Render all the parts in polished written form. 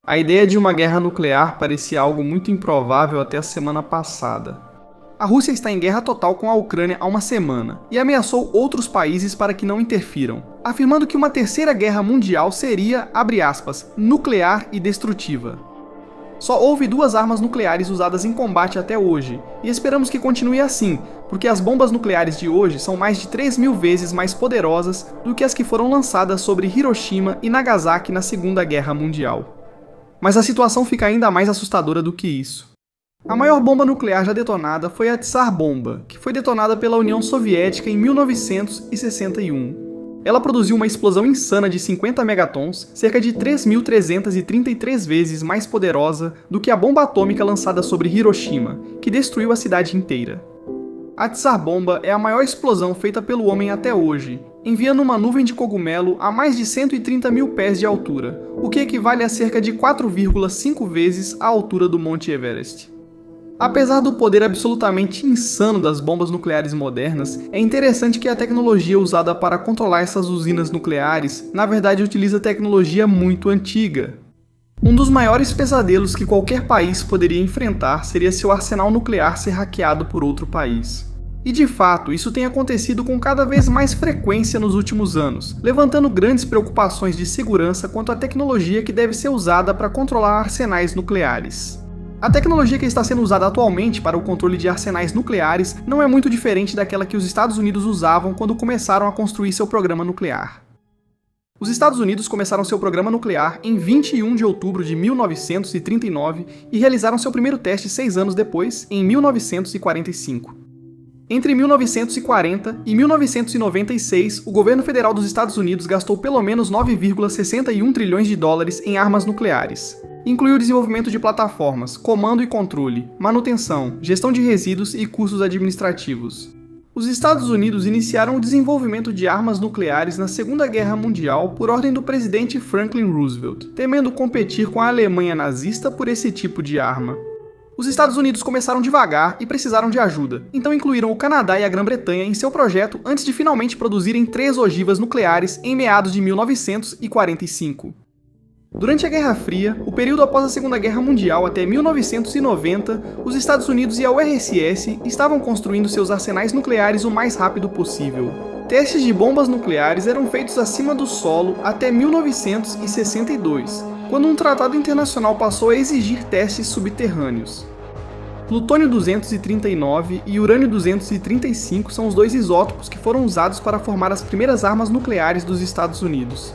A ideia de uma guerra nuclear parecia algo muito improvável até a semana passada. A Rússia está em guerra total com a Ucrânia há uma semana e ameaçou outros países para que não interfiram, afirmando que uma terceira guerra mundial seria, abre aspas, nuclear e destrutiva. Só houve 2 armas nucleares usadas em combate até hoje, e esperamos que continue assim, porque as bombas nucleares de hoje são mais de 3.000 vezes mais poderosas do que as que foram lançadas sobre Hiroshima e Nagasaki na Segunda Guerra Mundial. Mas a situação fica ainda mais assustadora do que isso. A maior bomba nuclear já detonada foi a Tsar Bomba, que foi detonada pela União Soviética em 1961. Ela produziu uma explosão insana de 50 megatons, cerca de 3.333 vezes mais poderosa do que a bomba atômica lançada sobre Hiroshima, que destruiu a cidade inteira. A Tsar Bomba é a maior explosão feita pelo homem até hoje, enviando uma nuvem de cogumelo a mais de 130 mil pés de altura, o que equivale a cerca de 4,5 vezes a altura do Monte Everest. Apesar do poder absolutamente insano das bombas nucleares modernas, é interessante que a tecnologia usada para controlar essas usinas nucleares, na verdade, utiliza tecnologia muito antiga. Um dos maiores pesadelos que qualquer país poderia enfrentar seria seu arsenal nuclear ser hackeado por outro país. E de fato, isso tem acontecido com cada vez mais frequência nos últimos anos, levantando grandes preocupações de segurança quanto à tecnologia que deve ser usada para controlar arsenais nucleares. A tecnologia que está sendo usada atualmente para o controle de arsenais nucleares não é muito diferente daquela que os Estados Unidos usavam quando começaram a construir seu programa nuclear. Os Estados Unidos começaram seu programa nuclear em 21 de outubro de 1939 e realizaram seu primeiro teste 6 anos depois, em 1945. Entre 1940 e 1996, o governo federal dos Estados Unidos gastou pelo menos 9,61 trilhões de dólares em armas nucleares. Incluiu o desenvolvimento de plataformas, comando e controle, manutenção, gestão de resíduos e custos administrativos. Os Estados Unidos iniciaram o desenvolvimento de armas nucleares na Segunda Guerra Mundial por ordem do presidente Franklin Roosevelt, temendo competir com a Alemanha nazista por esse tipo de arma. Os Estados Unidos começaram devagar e precisaram de ajuda, então incluíram o Canadá e a Grã-Bretanha em seu projeto antes de finalmente produzirem 3 ogivas nucleares em meados de 1945. Durante a Guerra Fria, o período após a Segunda Guerra Mundial até 1990, os Estados Unidos e a URSS estavam construindo seus arsenais nucleares o mais rápido possível. Testes de bombas nucleares eram feitos acima do solo até 1962, quando um tratado internacional passou a exigir testes subterrâneos. Plutônio-239 e urânio-235 são os 2 isótopos que foram usados para formar as primeiras armas nucleares dos Estados Unidos.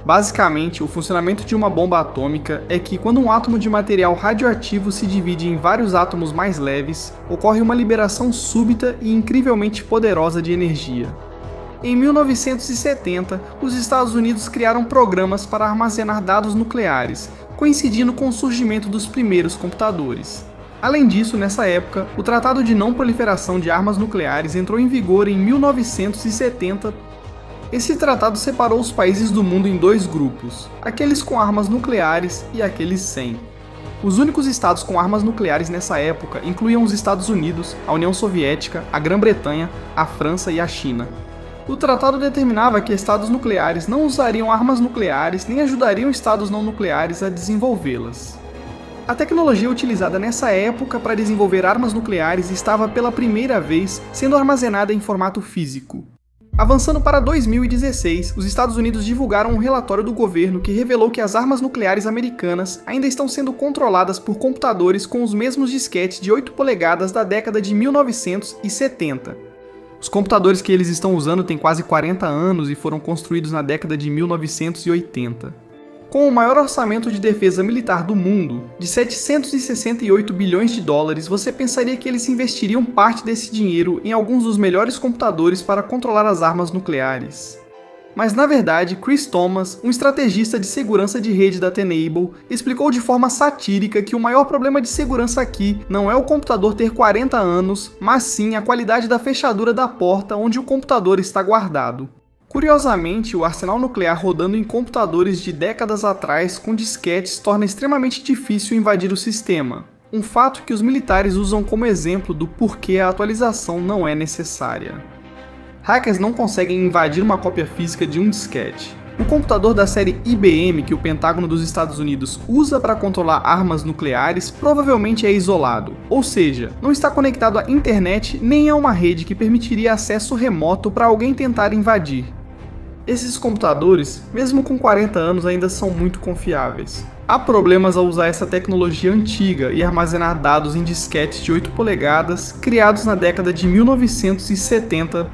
Basicamente, o funcionamento de uma bomba atômica é que, quando um átomo de material radioativo se divide em vários átomos mais leves, ocorre uma liberação súbita e incrivelmente poderosa de energia. Em 1970, os Estados Unidos criaram programas para armazenar dados nucleares, coincidindo com o surgimento dos primeiros computadores. Além disso, nessa época, o Tratado de Não Proliferação de Armas Nucleares entrou em vigor em 1970. Esse tratado separou os países do mundo em 2 grupos, aqueles com armas nucleares e aqueles sem. Os únicos estados com armas nucleares nessa época incluíam os Estados Unidos, a União Soviética, a Grã-Bretanha, a França e a China. O tratado determinava que estados nucleares não usariam armas nucleares nem ajudariam estados não nucleares a desenvolvê-las. A tecnologia utilizada nessa época para desenvolver armas nucleares estava pela primeira vez sendo armazenada em formato físico. Avançando para 2016, os Estados Unidos divulgaram um relatório do governo que revelou que as armas nucleares americanas ainda estão sendo controladas por computadores com os mesmos disquetes de 8 polegadas da década de 1970. Os computadores que eles estão usando têm quase 40 anos e foram construídos na década de 1980. Com o maior orçamento de defesa militar do mundo, de 768 bilhões de dólares, você pensaria que eles investiriam parte desse dinheiro em alguns dos melhores computadores para controlar as armas nucleares. Mas na verdade, Chris Thomas, um estrategista de segurança de rede da Tenable, explicou de forma satírica que o maior problema de segurança aqui não é o computador ter 40 anos, mas sim a qualidade da fechadura da porta onde o computador está guardado. Curiosamente, o arsenal nuclear rodando em computadores de décadas atrás com disquetes torna extremamente difícil invadir o sistema, um fato que os militares usam como exemplo do porquê a atualização não é necessária. Hackers não conseguem invadir uma cópia física de um disquete. O computador da série IBM que o Pentágono dos Estados Unidos usa para controlar armas nucleares provavelmente é isolado, ou seja, não está conectado à internet nem a uma rede que permitiria acesso remoto para alguém tentar invadir. Esses computadores, mesmo com 40 anos, ainda são muito confiáveis. Há problemas ao usar essa tecnologia antiga e armazenar dados em disquetes de 8 polegadas criados na década de 1970.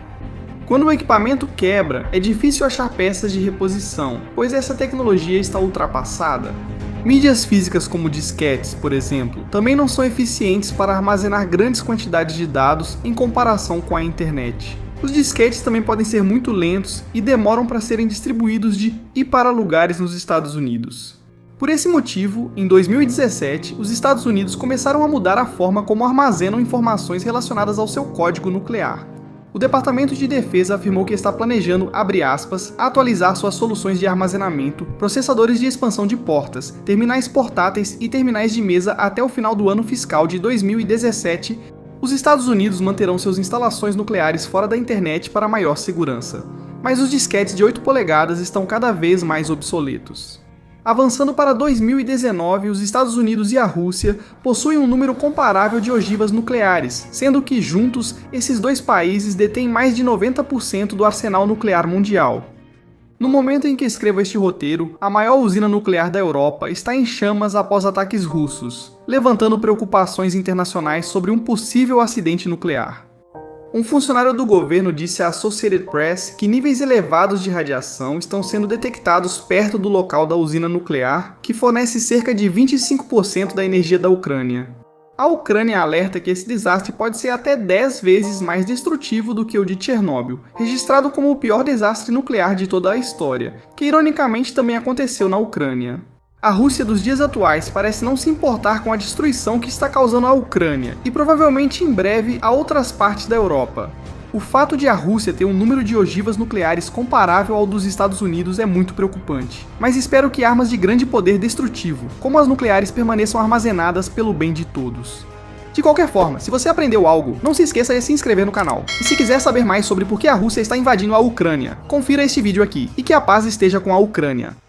Quando o equipamento quebra, é difícil achar peças de reposição, pois essa tecnologia está ultrapassada. Mídias físicas como disquetes, por exemplo, também não são eficientes para armazenar grandes quantidades de dados em comparação com a internet. Os disquetes também podem ser muito lentos e demoram para serem distribuídos e para lugares nos Estados Unidos. Por esse motivo, em 2017, os Estados Unidos começaram a mudar a forma como armazenam informações relacionadas ao seu código nuclear. O Departamento de Defesa afirmou que está planejando, abre aspas, atualizar suas soluções de armazenamento, processadores de expansão de portas, terminais portáteis e terminais de mesa até o final do ano fiscal de 2017. Os Estados Unidos manterão suas instalações nucleares fora da internet para maior segurança. Mas os disquetes de 8 polegadas estão cada vez mais obsoletos. Avançando para 2019, os Estados Unidos e a Rússia possuem um número comparável de ogivas nucleares, sendo que, juntos, esses dois países detêm mais de 90% do arsenal nuclear mundial. No momento em que escrevo este roteiro, a maior usina nuclear da Europa está em chamas após ataques russos, levantando preocupações internacionais sobre um possível acidente nuclear. Um funcionário do governo disse à Associated Press que níveis elevados de radiação estão sendo detectados perto do local da usina nuclear, que fornece cerca de 25% da energia da Ucrânia. A Ucrânia alerta que esse desastre pode ser até 10 vezes mais destrutivo do que o de Chernobyl, registrado como o pior desastre nuclear de toda a história, que ironicamente também aconteceu na Ucrânia. A Rússia dos dias atuais parece não se importar com a destruição que está causando a Ucrânia, e provavelmente em breve a outras partes da Europa. O fato de a Rússia ter um número de ogivas nucleares comparável ao dos Estados Unidos é muito preocupante, mas espero que armas de grande poder destrutivo, como as nucleares, permaneçam armazenadas pelo bem de todos. De qualquer forma, se você aprendeu algo, não se esqueça de se inscrever no canal. E se quiser saber mais sobre por que a Rússia está invadindo a Ucrânia, confira este vídeo aqui, e que a paz esteja com a Ucrânia.